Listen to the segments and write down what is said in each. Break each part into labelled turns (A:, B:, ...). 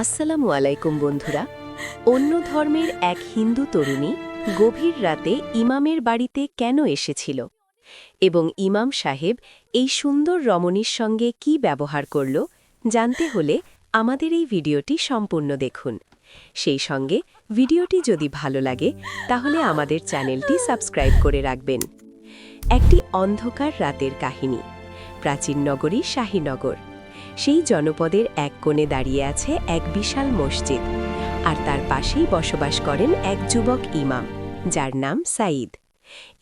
A: আসসালামু আলাইকুম বন্ধুরা। অন্য ধর্মের এক হিন্দু তরুণী গভীর রাতে ইমামের বাড়িতে কেন এসেছিল এবং ইমাম সাহেব এই সুন্দর রমণীর সঙ্গে কি ব্যবহার করল জানতে হলে আমাদের এই ভিডিওটি সম্পূর্ণ দেখুন। সেই সঙ্গে ভিডিওটি যদি ভালো লাগে তাহলে আমাদের চ্যানেলটি সাবস্ক্রাইব করে রাখবেন। একটি অন্ধকার রাতের কাহিনী। প্রাচীন নগরী শাহীনগর। সেই জনপদের এক কোণে দাঁড়িয়ে আছে এক বিশাল মসজিদ, আর তার পাশেই বসবাস করেন এক যুবক ইমাম, যার নাম সাঈদ।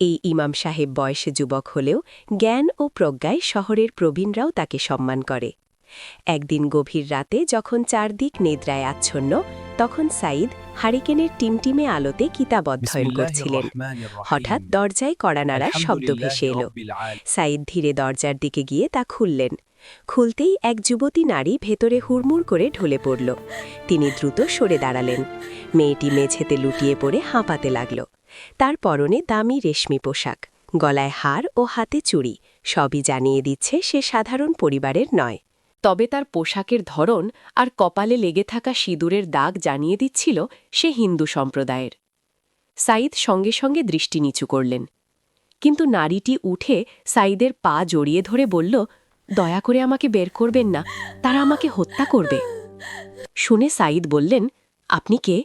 A: এই ইমাম সাহেব বয়সে যুবক হলেও জ্ঞান ও প্রজ্ঞায় শহরের প্রবীণরাও তাকে সম্মান করে। একদিন গভীর রাতে যখন চারদিক নিদ্রায় আচ্ছন্ন, তখন সাঈদ হারিকেনের টিমটিমে আলোতে কিতাব অধ্যয়ন করছিলেন। হঠাৎ দরজায় কড়া নাড়ার শব্দ ভেসে এলো। সাঈদ ধীরে দরজার দিকে গিয়ে তা খুললেন। খুলতেই এক যুবতী নারী ভেতরে হুড়মুড় করে ঢলে পড়ল। তিনি দ্রুত সরে দাঁড়ালেন। মেয়েটি মেঝেতে লুটিয়ে পড়ে হাঁপাতে লাগল। তার পরনে দামি রেশমি পোশাক, গলায় হার ও হাতে চুড়ি, সবই জানিয়ে দিচ্ছে সে সাধারণ পরিবারের নয়। তবে তার পোশাকের ধরন আর কপালে লেগে থাকা সিঁদুরের দাগ জানিয়ে দিচ্ছিল সে হিন্দু সম্প্রদায়ের। সাঈদ সঙ্গে সঙ্গে দৃষ্টি নিচু করলেন। কিন্তু নারীটি উঠে সাঈদের পা জড়িয়ে ধরে বলল, দয়া করে আমাকে বের করবেন না, তারা আমাকে হত্যা করবে। শুনে সাঈদ বললেন, আপনি কে?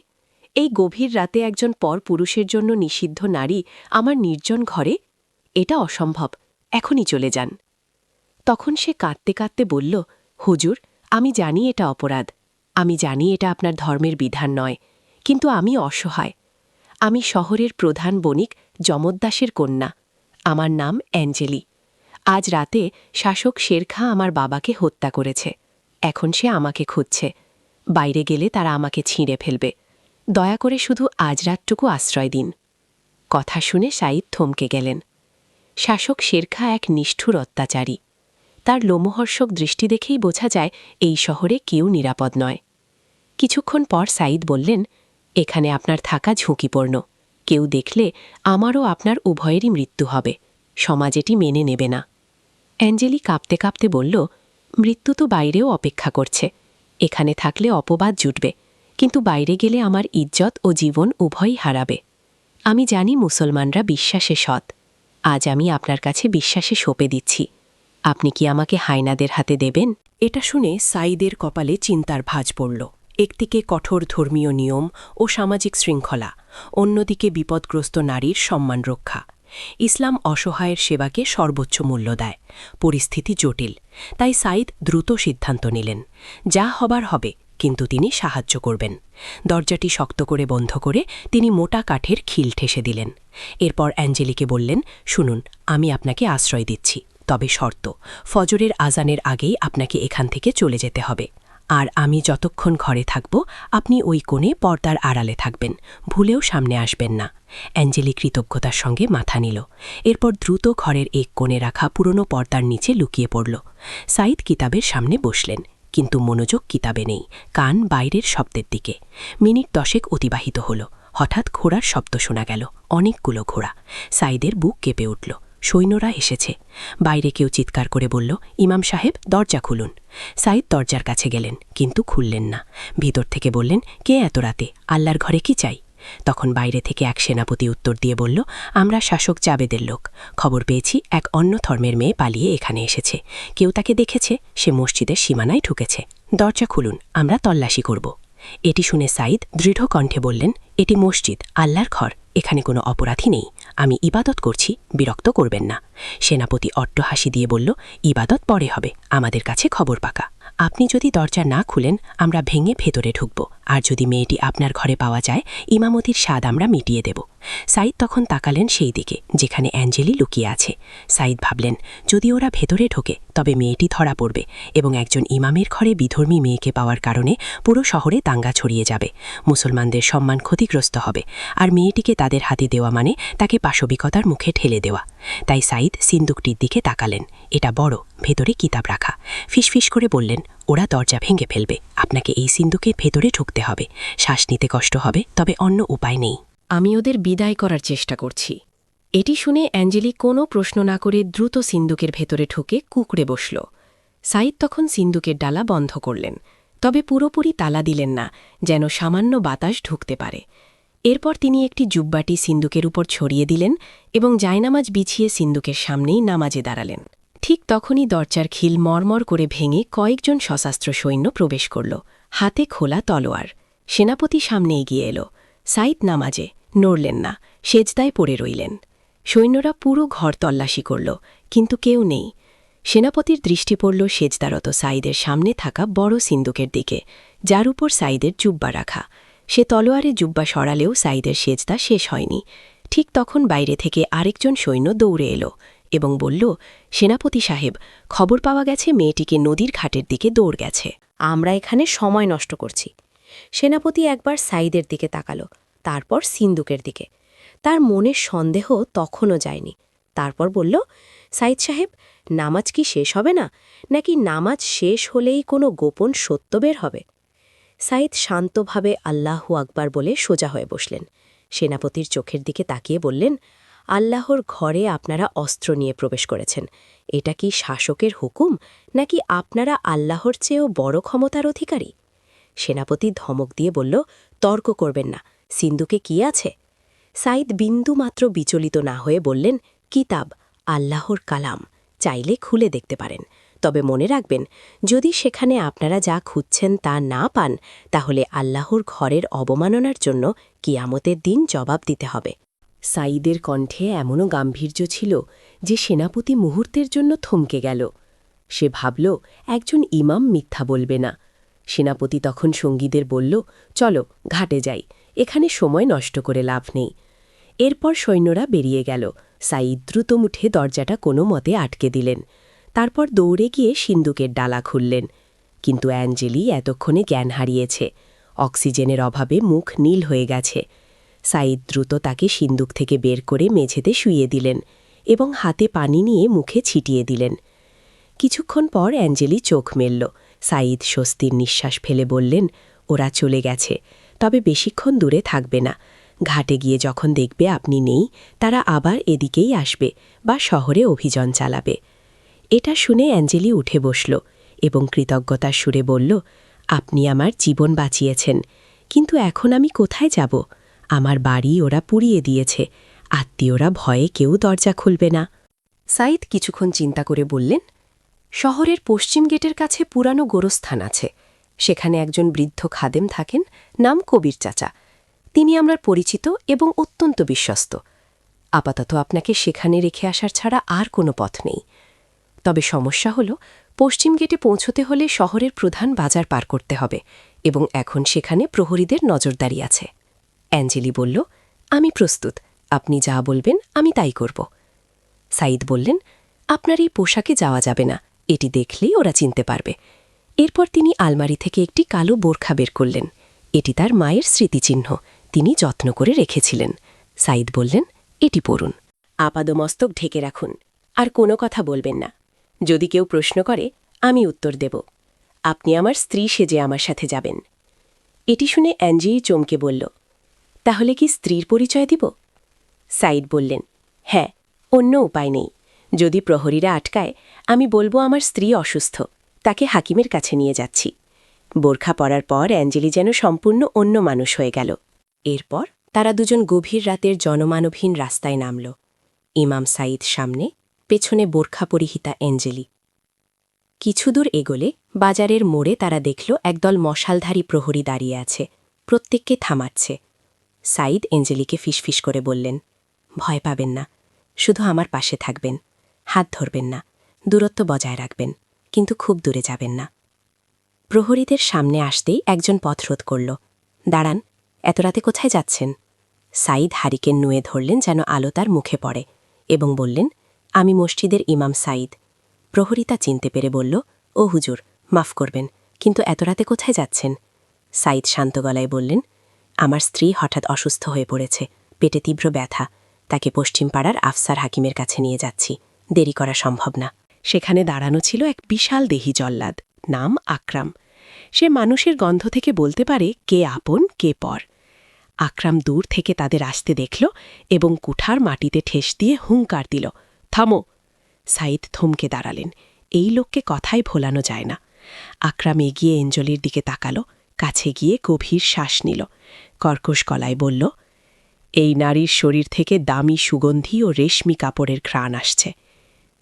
A: এই গভীর রাতে একজন পরপুরুষের জন্য নিষিদ্ধ নারী আমার নির্জন ঘরে? এটা অসম্ভব, এখনই চলে যান। তখন সে কাঁদতে কাঁদতে বলল, হুজুর, আমি জানি এটা অপরাধ, আমি জানি এটা আপনার ধর্মের বিধান নয়, কিন্তু আমি অসহায়। আমি শহরের প্রধান বণিক জমদ্দাসের কন্যা। আমার নাম অ্যাঞ্জেলি। আজ রাতে শাসক শেরখা আমার বাবাকে হত্যা করেছে। এখন সে আমাকে খুঁজছে। বাইরে গেলে তারা আমাকে ছিঁড়ে ফেলবে। দয়া করে শুধু আজ রাতটুকু আশ্রয় দিন। কথা শুনে সাঈদ থমকে গেলেন। শাসক শেরখা এক নিষ্ঠুর অত্যাচারী। তার লোমহর্ষক দৃষ্টি দেখেই বোঝা যায় এই শহরে কেউ নিরাপদ নয়। কিছুক্ষণ পর সাঈদ বললেন, এখানে আপনার থাকা ঝুঁকিপূর্ণ। কেউ দেখলে আমারও আপনার উভয়েরই মৃত্যু হবে। সমাজ এটি মেনে নেবে না। অ্যাঞ্জেলি কাঁপতে কাঁপতে বলল, মৃত্যু তো বাইরেও অপেক্ষা করছে। এখানে থাকলে অপবাদ জুটবে, কিন্তু বাইরে গেলে আমার ইজ্জত ও জীবন উভয়ই হারাবে। আমি জানি মুসলমানরা বিশ্বাসে সৎ। আজ আমি আপনার কাছে বিশ্বাসে সঁপে দিচ্ছি। আপনি কি আমাকে হায়নাদের হাতে দেবেন? এটা শুনে সাঈদের কপালে চিন্তার ভাঁজ পড়ল। একদিকে কঠোর ধর্মীয় নিয়ম ও সামাজিক শৃঙ্খলা, অন্যদিকে বিপদগ্রস্ত নারীর সম্মান রক্ষা। ইসলাম অসহায়ের সেবাকে সর্বোচ্চ মূল্য দেয়। পরিস্থিতি জটিল, তাই সাঈদ দ্রুত সিদ্ধান্ত নিলেন। যা হবার হবে, কিন্তু তিনি সাহায্য করবেন। দরজাটি শক্ত করে বন্ধ করে তিনি মোটা কাঠের খিল ঠেসে দিলেন। এরপর অ্যাঞ্জেলিকে বললেন, শুনুন, আমি আপনাকে আশ্রয় দিচ্ছি, তবে শর্ত, ফজরের আজানের আগেই আপনাকে এখান থেকে চলে যেতে হবে। আর আমি যতক্ষণ ঘরে থাকব, আপনি ওই কোণে পর্দার আড়ালে থাকবেন, ভুলেও সামনে আসবেন না। অ্যাঞ্জেলি কৃতজ্ঞতার সঙ্গে মাথা নিল। এরপর দ্রুত ঘরের এক কোণে রাখা পুরনো পর্দার নিচে লুকিয়ে পড়ল। সাঈদ কিতাবের সামনে বসলেন, কিন্তু মনোযোগ কিতাবে নেই, কান বাইরের শব্দের দিকে। মিনিট 10 অতিবাহিত হল। হঠাৎ ঘোড়ার শব্দ শোনা গেল, অনেকগুলো ঘোড়া। সাঈদের বুক কেঁপে উঠল। সৈন্যরা এসেছে। বাইরে কেউ চিৎকার করে বলল, ইমাম সাহেব, দরজা খুলুন। সাঈদ দরজার কাছে গেলেন, কিন্তু খুললেন না। ভিতর থেকে বললেন, কে এত রাতে? আল্লাহর ঘরে কি চাই? তখন বাইরে থেকে এক সেনাপতি উত্তর দিয়ে বলল, আমরা শাসক জাবেদের লোক। খবর পেয়েছি এক অন্য ধর্মের মেয়ে পালিয়ে এখানে এসেছে। কেউ তাকে দেখেছে, সে মসজিদের সীমানায় ঢুকেছে। দরজা খুলুন, আমরা তল্লাশি করব। এটি শুনে সাঈদ দৃঢ় কণ্ঠে বললেন, এটি মসজিদ, আল্লাহর ঘর, এখানে কোনো অপরাধী নেই। আমি ইবাদত করছি, বিরক্ত করবেন না। সেনাপতি অট্ট হাসি দিয়ে বলল, ইবাদত পরে হবে, আমাদের কাছে খবর পাকা। আপনি যদি দরজা না খুলেন, আমরা ভেঙে ভেতরে ঢুকব, আর যদি মেয়েটি আপনার ঘরে পাওয়া যায়, ইমামতির স্বাদ আমরা মিটিয়ে দেব। সাঈদ তখন তাকালেন সেই দিকে যেখানে অ্যাঞ্জেলি লুকিয়ে আছে। সাঈদ ভাবলেন, যদি ওরা ভেতরে ঢোকে, তবে মেয়েটি ধরা পড়বে এবং একজন ইমামের ঘরে বিধর্মী মেয়েকে পাওয়ার কারণে পুরো শহরে দাঙ্গা ছড়িয়ে যাবে। মুসলমানদের সম্মান ক্ষতিগ্রস্ত হবে, আর মেয়েটিকে তাদের হাতে দেওয়া মানে তাকে পাশবিকতার মুখে ঠেলে দেওয়া। তাই সাঈদ সিন্দুকটির দিকে তাকালেন। এটা বড়, ভেতরে কিতাব রাখা। ফিসফিস করে বললেন, ওরা দরজা ভেঙে ফেলবে, আপনাকে এই সিন্দুকের ভেতরে ঢুকতে হবে। শ্বাস নিতে কষ্ট হবে, তবে অন্য উপায় নেই। আমি ওদের বিদায় করার চেষ্টা করছি। এটি শুনে অ্যাঞ্জেলি কোনো প্রশ্ন না করে দ্রুত সিন্দুকের ভেতরে ঢুকে কুঁকড়ে বসল। সাঈদ তখন সিন্দুকের ডালা বন্ধ করলেন। তবে পুরোপুরি তালা দিলেন না, যেন সামান্য বাতাস ঢুকতে পারে। এরপর তিনি একটি জুব্বাটি সিন্দুকের উপর ছড়িয়ে দিলেন এবং জায়নামাজ বিছিয়ে সিন্দুকের সামনেই নামাজে দাঁড়ালেন। ঠিক তখনই দরজার খিল মরমর করে ভেঙে কয়েকজন সশস্ত্র সৈন্য প্রবেশ করল, হাতে খোলা তলোয়ার। সেনাপতি সামনে এগিয়ে এল। সাইদ নামাজে নড়লেন না, সেজদায় পড়ে রইলেন। সৈন্যরা পুরো ঘর তল্লাশি করল, কিন্তু কেউ নেই। সেনাপতির দৃষ্টি পড়ল সেজদারত সাইদের সামনে থাকা বড় সিন্দুকের দিকে, যার উপর সাইদের জুব্বা রাখা। সে তলোয়ারে জুব্বা সরালেও সাইদের সেজদা শেষ হয়নি। ঠিক তখন বাইরে থেকে আরেকজন সৈন্য দৌড়ে এলো এবং বলল, সেনাপতি সাহেব, খবর পাওয়া গেছে মেয়েটিকে নদীর ঘাটের দিকে দৌড় গেছে।
B: আমরা এখানে সময় নষ্ট করছি। সেনাপতি একবার সাইদের দিকে তাকালো, তারপর সিন্দুকের দিকে। তার মনের সন্দেহ তখনও যায়নি। তারপর বলল, সাইদ সাহেব, নামাজ কি শেষ হবে না, নাকি নামাজ শেষ হলেই কোনো গোপন সত্য বের হবে? সাইদ শান্তভাবে আল্লাহু আকবার বলে সোজা হয়ে বসলেন। সেনাপতির চোখের দিকে তাকিয়ে বললেন, আল্লাহর ঘরে আপনারা অস্ত্র নিয়ে প্রবেশ করেছেন। এটা কি শাসকের হুকুম, নাকি আপনারা আল্লাহর চেয়েও বড় ক্ষমতার অধিকারী? সেনাপতি ধমক দিয়ে বলল, তর্ক করবেন না, সিন্দুকে কি আছে? সাইদ বিন্দুমাত্র বিচলিত না হয়ে বললেন, কিতাব, আল্লাহর কালাম, চাইলে খুলে দেখতে পারেন। তবে মনে রাখবেন, যদি সেখানে আপনারা যা খুঁজছেন তা না পান, তাহলে আল্লাহর ঘরের অবমাননার জন্য কিয়ামতের দিন জবাব দিতে হবে।
A: সাইদের কণ্ঠে এমনও গাম্ভীর্য ছিল যে সেনাপতি মুহূর্তের জন্য থমকে গেল। সে ভাবল, একজন ইমাম মিথ্যা বলবে না। সেনাপতি তখন সঙ্গীদের বলল, চলো ঘাটে যাই, এখানে সময় নষ্ট করে লাভ নেই। এরপর সৈন্যরা বেরিয়ে গেল। সাইদ দ্রুত মুঠে দরজাটা কোনো মতে আটকে দিলেন। তারপর দৌড়ে গিয়ে সিন্দুকের ডালা খুললেন। কিন্তু অ্যাঞ্জেলি এতক্ষণে জ্ঞান হারিয়েছে। অক্সিজেনের অভাবে মুখ নীল হয়ে গেছে। সাইদ দ্রুত তাকে সিন্দুক থেকে বের করে মেঝেতে শুইয়ে দিলেন এবং হাতে পানি নিয়ে মুখে ছিটিয়ে দিলেন। কিছুক্ষণ পর অ্যাঞ্জেলি চোখ মেলল। সাইদ স্বস্তির নিঃশ্বাস ফেলে বললেন, ওরা চলে গেছে, তবে বেশিক্ষণ দূরে থাকবে না। ঘাটে গিয়ে যখন দেখবে আপনি নেই, তারা আবার এদিকেই আসবে বা শহরে অভিযান চালাবে। এটা শুনে অ্যাঞ্জেলি উঠে বসল এবং কৃতজ্ঞতার সুরে বলল, আপনি আমার জীবন বাঁচিয়েছেন, কিন্তু এখন আমি কোথায় যাব? আমার বাড়ি ওরা পুড়িয়ে দিয়েছে, আত্মীয়রা ভয়ে কেউ দরজা খুলবে না। সাইদ কিছুক্ষণ চিন্তা করে বললেন, শহরের পশ্চিম গেটের কাছে পুরানো গোরস্থান আছে। সেখানে একজন বৃদ্ধ খাদেম থাকেন, নাম কবির চাচা। তিনি আমার পরিচিত এবং অত্যন্ত বিশ্বস্ত। আপাতত আপনাকে সেখানে রেখে আসার ছাড়া আর কোনো পথ নেই। তবে সমস্যা হল, পশ্চিম গেটে পৌঁছতে হলে শহরের প্রধান বাজার পার করতে হবে এবং এখন সেখানে প্রহরীদের নজরদারি আছে। অ্যাঞ্জেলি বলল, আমি প্রস্তুত, আপনি যা বলবেন আমি তাই করব। সাইদ বললেন, আপনার এই পোশাকে যাওয়া যাবে না, এটি দেখলেই ওরা চিনতে পারবে। এরপর তিনি আলমারি থেকে একটি কালো বোরখা বের করলেন। এটি তার মায়ের স্মৃতিচিহ্ন, তিনি যত্ন করে রেখেছিলেন। সাইদ বললেন, এটি পরুন, আপাদমস্তক ঢেকে রাখুন, আর কোনো কথা বলবেন না। যদি কেউ প্রশ্ন করে, আমি উত্তর দেব। আপনি আমার স্ত্রী সেজে আমার সাথে যাবেন। এটি শুনে অ্যাঞ্জেলি চমকে বলল, তাহলে কি স্ত্রীর পরিচয় দিব? সাইদ বললেন, হ্যাঁ, অন্য উপায় নেই। যদি প্রহরীরা আটকায়, আমি বলবো আমার স্ত্রী অসুস্থ, তাকে হাকিমের কাছে নিয়ে যাচ্ছি। বোরখা পরার পর অ্যাঞ্জেলি যেন সম্পূর্ণ অন্য মানুষ হয়ে গেল। এরপর তারা দুজন গভীর রাতের জনমানবহীন রাস্তায় নামল। ইমাম সাইদ সামনে, পেছনে বোরখা পরিহিতা অ্যাঞ্জেলি। কিছুদূর এগোলে বাজারের মোড়ে তারা দেখল একদল মশালধারী প্রহরী দাঁড়িয়ে আছে, প্রত্যেককে থামাচ্ছে। সাইদ অ্যাঞ্জেলিকে ফিসফিস করে বললেন, ভয় পাবেন না, শুধু আমার পাশে থাকবেন, হাত ধরবেন না, দূরত্ব বজায় রাখবেন, কিন্তু খুব দূরে যাবেন না। প্রহরীদের সামনে আসতেই একজন পথরোধ করল, দাঁড়ান, এত রাতে কোথায় যাচ্ছেন? সাইদ হারিকেন নুয়ে ধরলেন যেন আলো তার মুখে পড়ে এবং বললেন, আমি মসজিদের ইমাম সাইদ। প্রহরী তা চিনতে পেরে বলল, ও হুজুর, মাফ করবেন, কিন্তু এত রাতে কোথায় যাচ্ছেন? সাইদ শান্ত গলায় বললেন, আমার স্ত্রী হঠাৎ অসুস্থ হয়ে পড়েছে, পেটে তীব্র ব্যথা, তাকে পশ্চিম পাড়ার আফসার হাকিমের কাছে নিয়ে যাচ্ছি, দেরি করা সম্ভব না। সেখানে দাঁড়ানো ছিল এক বিশাল দেহী জল্লাদ, নাম আকরাম। সে মানুষের গন্ধ থেকে বলতে পারে কে আপন কে পর। আকরাম দূর থেকে তাদের আসতে দেখল এবং কুঠার মাটিতে ঠেস দিয়ে হুঙ্কার দিল, থামো। সাইদ থমকে দাঁড়ালেন। এই লোককে কথায় ভোলানো যায় না। আকরাম এগিয়ে এঞ্জলির দিকে তাকালো, কাছে গিয়ে গভীর শ্বাস নিল। কর্কশ গলায় বলল, এই নারীর শরীর থেকে দামি সুগন্ধি ও রেশমি কাপড়ের ঘ্রাণ আসছে।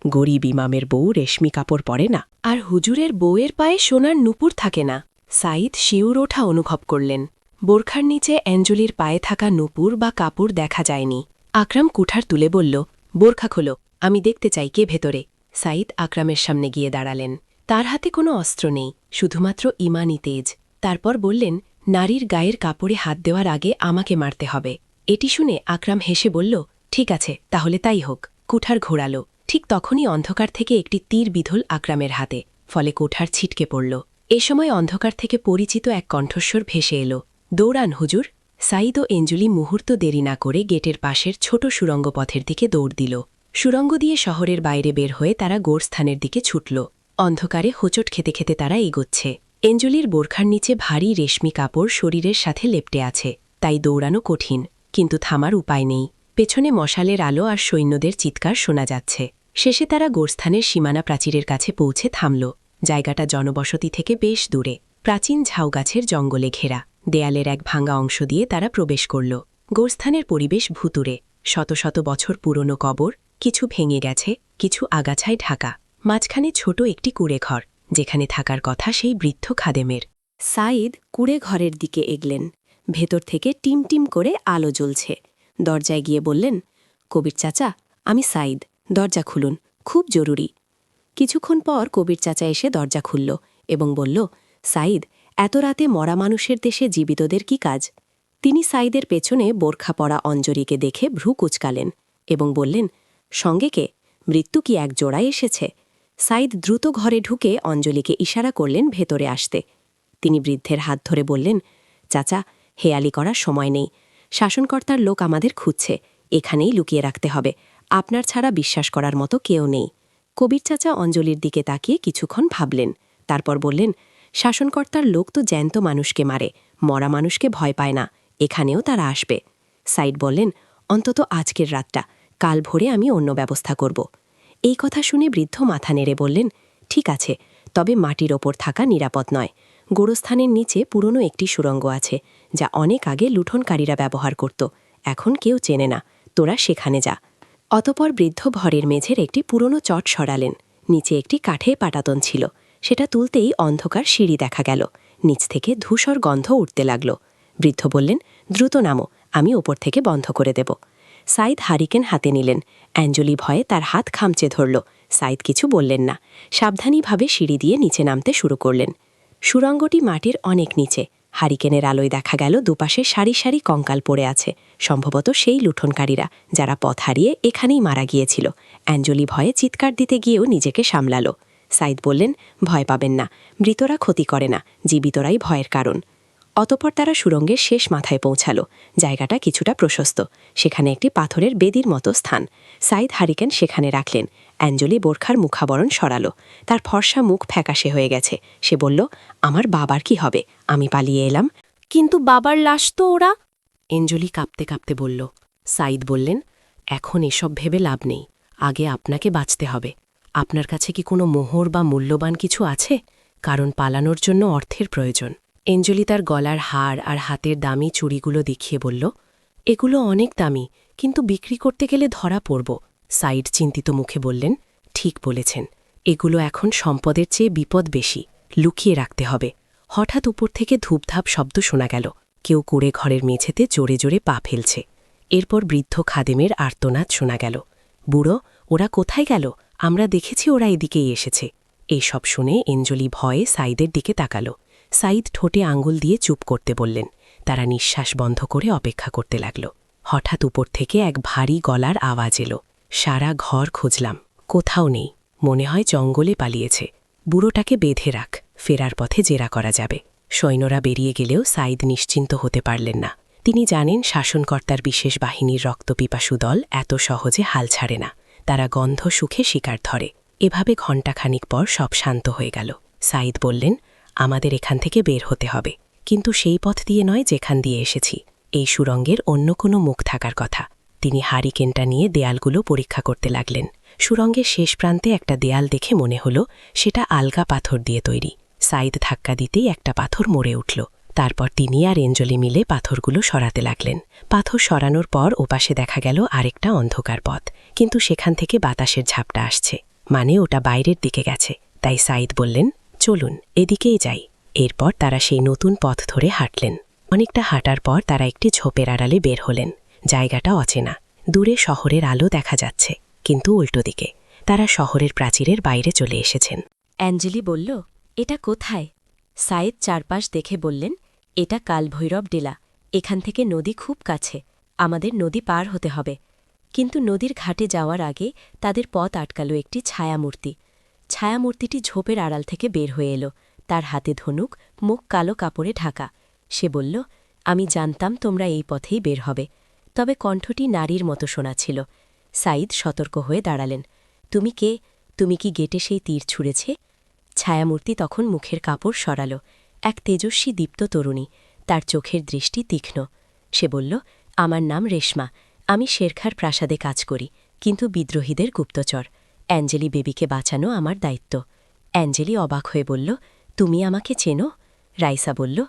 A: গরিব ইমামের বউ রেশমি কাপড় পরে না, আর হুজুরের বউয়ের পায়ে সোনার নুপুর থাকে না। সাঈদ শিউর ওঠা অনুভব করলেন। বোরখার নিচে অ্যাঞ্জলির পায়ে থাকা নুপুর বা কাপড় দেখা যায়নি। আকরাম কুঠার তুলে বলল, বোরখা খোলো, আমি দেখতে চাই কে ভেতরে। সাঈদ আকরামের সামনে গিয়ে দাঁড়ালেন। তার হাতে কোনো অস্ত্র নেই, শুধুমাত্র ইমানি তেজ। তারপর বললেন, নারীর গায়ের কাপড়ে হাত দেওয়ার আগে আমাকে মারতে হবে। এটি শুনে আকরাম হেসে বলল, ঠিক আছে, তাহলে তাই হোক। কুঠার ঘোরালো। ঠিক তখনই অন্ধকার থেকে একটি তীর বিধল আকরামের হাতে, ফলে কুঠার ছিটকে পড়ল। এ সময় অন্ধকার থেকে পরিচিত এক কণ্ঠস্বর ভেসে এলো, দৌড়ান হুজুর। সাঈদ ও এঞ্জলি মুহূর্ত দেরি না করে গেটের পাশের ছোট সুড়ঙ্গ পথের দিকে দৌড় দিল। সুড়ঙ্গ দিয়ে শহরের বাইরে বের হয়ে তারা গোরস্থানের দিকে ছুটল। অন্ধকারে হোঁচট খেতে খেতে তারা এগোচ্ছে। এঞ্জলির বোরখার নিচে ভারী রেশমি কাপড় শরীরের সাথে লেপ্টে আছে, তাই দৌড়ানো কঠিন, কিন্তু থামার উপায় নেই। পেছনে মশালের আলো আর সৈন্যদের চিৎকার শোনা যাচ্ছে। শেষে তারা গোরস্থানের সীমানা প্রাচীরের কাছে পৌঁছে থামল। জায়গাটা জনবসতি থেকে বেশ দূরে, প্রাচীন ঝাউগাছের জঙ্গলে ঘেরা। দেয়ালের এক ভাঙা অংশ দিয়ে তারা প্রবেশ করল। গোরস্থানের পরিবেশ ভুতুরে, শত শত বছর পুরনো কবর, কিছু ভেঙে গেছে, কিছু আগাছায় ঢাকা। মাঝখানে ছোট একটি কুঁড়েঘর, যেখানে থাকার কথা সেই বৃদ্ধ খাদেমের।
B: সাঈদ কুঁড়ে ঘরের দিকে এগলেন। ভেতর থেকে টিম টিম করে আলো জ্বলছে। দরজায় গিয়ে বললেন, কবির চাচা, আমি সাঈদ, দরজা খুলুন, খুব জরুরি। কিছুক্ষণ পর কবির চাচা এসে দরজা খুলল এবং বলল, সাঈদ, এত রাতে মরা মানুষের দেশে জীবিতদের কি কাজ? তিনি সাঈদের পেছনে বোরখা পরা অঞ্জরিকে দেখে ভ্রু কুচকালেন এবং বললেন, সঙ্গে কে? মৃত্যু কি এক জোড়ায় এসেছে? সাঈদ দ্রুত ঘরে ঢুকে অঞ্জলিকে ইশারা করলেন ভেতরে আসতে। তিনি বৃদ্ধের হাত ধরে বললেন, চাচা, হেয়ালি করার সময় নেই। শাসনকর্তার লোক আমাদের খুঁজছে, এখানেই লুকিয়ে রাখতে হবে। আপনার ছাড়া বিশ্বাস করার মতো কেউ নেই। কবির চাচা অঞ্জলির দিকে তাকিয়ে কিছুক্ষণ ভাবলেন, তারপর বললেন, শাসনকর্তার লোক তো জ্যান্ত মানুষকে মারে, মরা মানুষকে ভয় পায় না, এখানেও তারা আসবে। সাঈদ বললেন, অন্তত আজকের রাতটা, কাল ভোরে আমি অন্য ব্যবস্থা করব। এই কথা শুনে বৃদ্ধ মাথা নেড়ে বললেন, ঠিক আছে, তবে মাটির ওপর থাকা নিরাপদ নয়। গোরস্থানের নিচে পুরনো একটি সুড়ঙ্গ আছে, যা অনেক আগে লুঠনকারীরা ব্যবহার করত, এখন কেউ চেনে না, তোরা সেখানে যা। অতপর বৃদ্ধ ভরের মেঝের একটি পুরনো চট সরালেন। নিচে একটি কাঠে পাটাতন ছিল, সেটা তুলতেই অন্ধকার সিঁড়ি দেখা গেল। নিচ থেকে ধূসর গন্ধ উঠতে লাগল। বৃদ্ধ বললেন, দ্রুত নামো, আমি ওপর থেকে বন্ধ করে দেব। সাঈদ হারিকেন হাতে নিলেন। অ্যাঞ্জলি ভয়ে তার হাত খামচে ধরল। সাঈদ কিছু বললেন না, সাবধানীভাবে সিঁড়ি দিয়ে নিচে নামতে শুরু করলেন। সুড়ঙ্গটি মাটির অনেক নিচে। হারিকেনের আলোয় দেখা গেল দুপাশে সারি সারি কঙ্কাল পড়ে আছে, সম্ভবত সেই লুঠনকারীরা যারা পথ হারিয়ে এখানেই মারা গিয়েছিল। অ্যাঞ্জলি ভয়ে চিৎকার দিতে গিয়েও নিজেকে সামলাল। সাঈদ বললেন, ভয় পাবেন না, মৃতরা ক্ষতি করে না, জীবিতরাই ভয়ের কারণ। অতপর তারা সুড়ঙ্গের শেষ মাথায় পৌঁছাল। জায়গাটা কিছুটা প্রশস্ত, সেখানে একটি পাথরের বেদির মতো স্থান। সাঈদ হারিকেন সেখানে রাখলেন। অ্যাঞ্জলি বোরখার মুখাবরণ সরাল। তার ফর্সা মুখ ফ্যাকাশে হয়ে গেছে। সে বলল, আমার বাবার কি হবে? আমি পালিয়ে এলাম, কিন্তু বাবার লাশ তো ওরা। অ্যাঞ্জলি কাঁপতে কাঁপতে বলল। সাঈদ বললেন, এখন এসব ভেবে লাভ নেই, আগে আপনাকে বাঁচতে হবে। আপনার কাছে কি কোনো মোহর বা মূল্যবান কিছু আছে? কারণ পালানোর জন্য অর্থের প্রয়োজন। অ্যাঞ্জলি তার গলার হার আর হাতের দামি চুড়িগুলো দেখিয়ে বলল, এগুলো অনেক দামি, কিন্তু বিক্রি করতে গেলে ধরা পড়ব। সাঈদ চিন্তিত মুখে বললেন, ঠিক বলেছেন, এগুলো এখন সম্পদের চেয়ে বিপদ বেশি, লুকিয়ে রাখতে হবে। হঠাৎ উপর থেকে ধূপধাপ শব্দ শোনা গেল। কেউ কুঁড়ে ঘরের মেঝেতে জোরে জোরে পা ফেলছে। এরপর বৃদ্ধ খাদেমের আর্তনাদ শোনা গেল, বুড়ো, ওরা কোথায় গেল? আমরা দেখেছি ওরা এদিকেই এসেছে। এইসব শুনে অ্যাঞ্জলি ভয়ে সাঈদের দিকে তাকাল। সাঈদ ঠোঁটে আঙুল দিয়ে চুপ করতে বললেন। তারা নিঃশ্বাস বন্ধ করে অপেক্ষা করতে লাগল। হঠাৎ উপর থেকে এক ভারী গলার আওয়াজ এলো। সারা ঘর খুঁজলাম, কোথাও নেই, মনে হয় জঙ্গলে পালিয়েছে। বুড়োটাকে বেঁধে রাখ, ফেরার পথে জেরা করা যাবে। সৈন্যরা বেরিয়ে গেলেও সাঈদ নিশ্চিন্ত হতে পারলেন না। তিনি জানেন শাসনকর্তার বিশেষ বাহিনীর রক্তপিপাসু দল এত সহজে হাল ছাড়ে না, তারা গন্ধ সুখে শিকার ধরে। এভাবে ঘণ্টাখানিক পর সব শান্ত হয়ে গেল। সাঈদ বললেন, আমাদের এখান থেকে বের হতে হবে, কিন্তু সেই পথ দিয়ে নয় যেখান দিয়ে এসেছি। এই সুড়ঙ্গের অন্য কোনো মুখ থাকার কথা। তিনি হারিকেনটা নিয়ে দেয়ালগুলো পরীক্ষা করতে লাগলেন। সুড়ঙ্গের শেষ প্রান্তে একটা দেয়াল দেখে মনে হল সেটা আলগা পাথর দিয়ে তৈরি।
A: সাইদ ধাক্কা দিতেই একটা পাথর মরে উঠল। তারপর তিনি আর এঞ্জলি মিলে পাথরগুলো সরাতে লাগলেন। পাথর সরানোর পর ওপাশে দেখা গেল আরেকটা অন্ধকার পথ, কিন্তু সেখান থেকে বাতাসের ঝাপটা আসছে, মানে ওটা বাইরের দিকে গেছে। তাই সাইদ বললেন, চলুন এদিকেই যাই। এরপর তারা সেই নতুন পথ ধরে হাঁটলেন। অনেকটা হাঁটার পর তারা একটি ঝোপের আড়ালে বের হলেন। জায়গাটা অচেনা, দূরে শহরের আলো দেখা যাচ্ছে, কিন্তু উল্টো দিকে। তারা শহরের প্রাচীরের বাইরে চলে এসেছেন।
B: অ্যাঞ্জেলি বলল, এটা কোথায়? সাইদ চারপাশ দেখে বললেন, এটা কালভৈরব ডেলা। এখান থেকে নদী খুব কাছে, আমাদের নদী পার হতে হবে। কিন্তু নদীর ঘাটে যাওয়ার আগে তাদের পথ আটকাল একটি ছায়ামূর্তি। ছায়ামূর্তিটি ঝোপের আড়াল থেকে বের হয়ে এলো, তার হাতে ধনুক, মুখ কালো কাপড়ে ঢাকা। সে বলল, আমি জানতাম তোমরা এই পথেই বের হবে। তবে কণ্ঠটি নারীর মতো শোনাছিল। সাইদ সতর্ক হয়ে দাঁড়ালেন। তুমি কে? তুমি কি গেটে সেই তীর ছুঁড়েছে? ছায়ামূর্তি তখন মুখের কাপড় সরাল। এক তেজস্বী দীপ্ত তরুণী, তার চোখের দৃষ্টি তীক্ষ্ণ। সে বলল, আমার নাম রেশমা, আমি শেরখার প্রাসাদে কাজ করি, কিন্তু বিদ্রোহীদের গুপ্তচর। অ্যাঞ্জেলি বেবিকে বাঁচানো আমার দায়িত্ব। অ্যাঞ্জেলি অবাক হয়ে বলল, তুমি আমাকে চেনো? রাইসা বলল,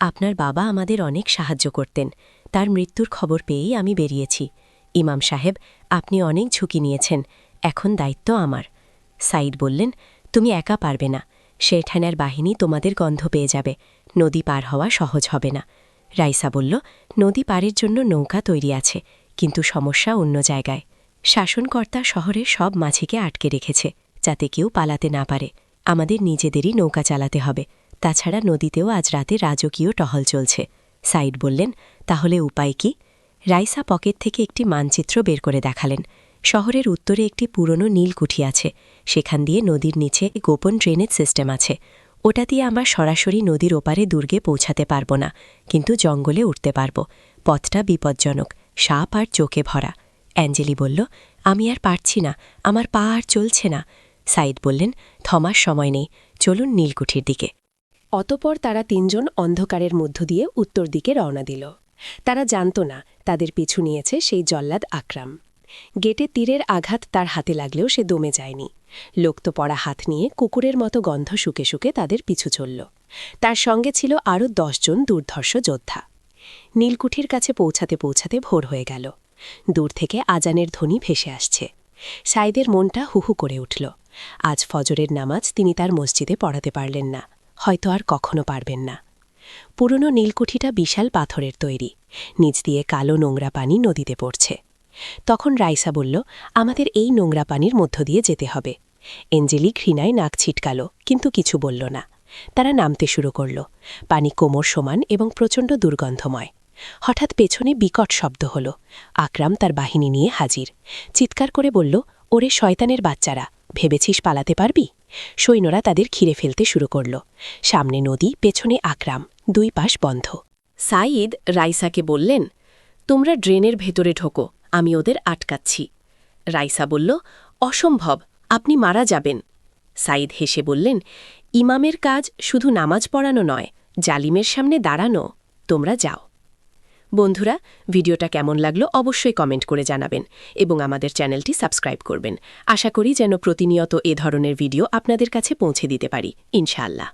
B: আপনার বাবা আমাদের অনেক সাহায্য করতেন, তার মৃত্যুর খবর পেয়েই আমি বেরিয়েছি। ইমাম সাহেব, আপনি অনেক ঝুঁকি নিয়েছেন, এখন দায়িত্ব আমার। সাইদ বললেন, তুমি একা পারবে না, শেরখানের বাহিনী তোমাদের গন্ধ পেয়ে যাবে, নদী পার হওয়া সহজ হবে না। রাইসা বলল, নদী পারের জন্য নৌকা তৈরি আছে, কিন্তু সমস্যা অন্য জায়গায়। শাসনকর্তা শহরের সব মাঝিকে আটকে রেখেছে, যাতে কেউ পালাতে না পারে। আমাদের নিজেদেরই নৌকা চালাতে হবে। তাছাড়া নদীতেও আজ রাতে রাজকীয় টহল চলছে। সাইদ বললেন, তাহলে উপায় কি? রাইসা পকেট থেকে একটি মানচিত্র বের করে দেখালেন। শহরের উত্তরে একটি পুরনো নীলকুঠি আছে, সেখান দিয়ে নদীর নিচে গোপন ড্রেনেজ সিস্টেম আছে। ওটা দিয়ে আমরা সরাসরি নদীর ওপারে দুর্গে পৌঁছাতে পারব না, কিন্তু জঙ্গলে উঠতে পারব। পথটা বিপজ্জনক, সাপ আর চোখে ভরা। অ্যাঞ্জেলি বলল, আমি আর পারছি না, আমার পা আর চলছে না। সাইদ বললেন, থমার সময় নেই, চলুন নীলকুঠির দিকে। অতপর তারা তিনজন অন্ধকারের মধ্য দিয়ে উত্তর দিকে রওনা দিল। তারা জানত না তাদের পিছু নিয়েছে সেই জল্লাদ আকরাম। গেটে তীরের আঘাত তার হাতে লাগলেও সে দমে যায়নি। লোক্ত পড়া হাত নিয়ে কুকুরের মতো গন্ধ শুকে শুকে তাদের পিছু চলল। তার সঙ্গে ছিল আরও 10 জন দুর্ধর্ষ যোদ্ধা। নীলকুঠির কাছে পৌঁছাতে পৌঁছাতে ভোর হয়ে গেল। দূর থেকে আজানের ধ্বনি ভেসে আসছে। সাইদের মনটা হুহু করে উঠল। আজ ফজরের নামাজ তিনি তার মসজিদে পড়াতে পারলেন না, হয়তো আর কখনো পারবেন না। পুরনো নীলকুঠিটা বিশাল পাথরের তৈরি, নিচ দিয়ে কালো নোংরা পানি নদীতে পড়ছে। তখন রাইসা বলল, আমাদের এই নোংরা পানির মধ্য দিয়ে যেতে হবে। এঞ্জেলি ঘৃণায় নাক ছিটকাল, কিন্তু কিছু বলল না। তারা নামতে শুরু করল। পানি কোমর সমান এবং প্রচণ্ড দুর্গন্ধময়। হঠাৎ পেছনে বিকট শব্দ হল। আকরাম তার বাহিনী নিয়ে হাজির। চিৎকার করে বলল, ওরে শয়তানের বাচ্চারা, ভেবেছিস পালাতে পারবি? সৈন্যরা তাদের ঘিরে ফেলতে শুরু করল। সামনে নদী, পেছনে আকরাম, দুই পাশ বন্ধ। সাইদ রাইসাকে বললেন, তোমরা ড্রেনের ভেতরে ঢোকো, আমি ওদের আটকাচ্ছি। রাইসা বলল, অসম্ভব, আপনি মারা যাবেন। সাইদ হেসে বললেন, ইমামের কাজ শুধু নামাজ পড়ানো নয়, জালিমের সামনে দাঁড়ানো। তোমরা যাও। বন্ধুরা, ভিডিওটা কেমন লাগলো অবশ্যই কমেন্ট করে জানাবেন এবং আমাদের চ্যানেলটি সাবস্ক্রাইব করবেন। আশা করি যেন প্রতিনিয়ত এ ধরনের ভিডিও আপনাদের কাছে পৌঁছে দিতে পারি, ইনশাআল্লাহ।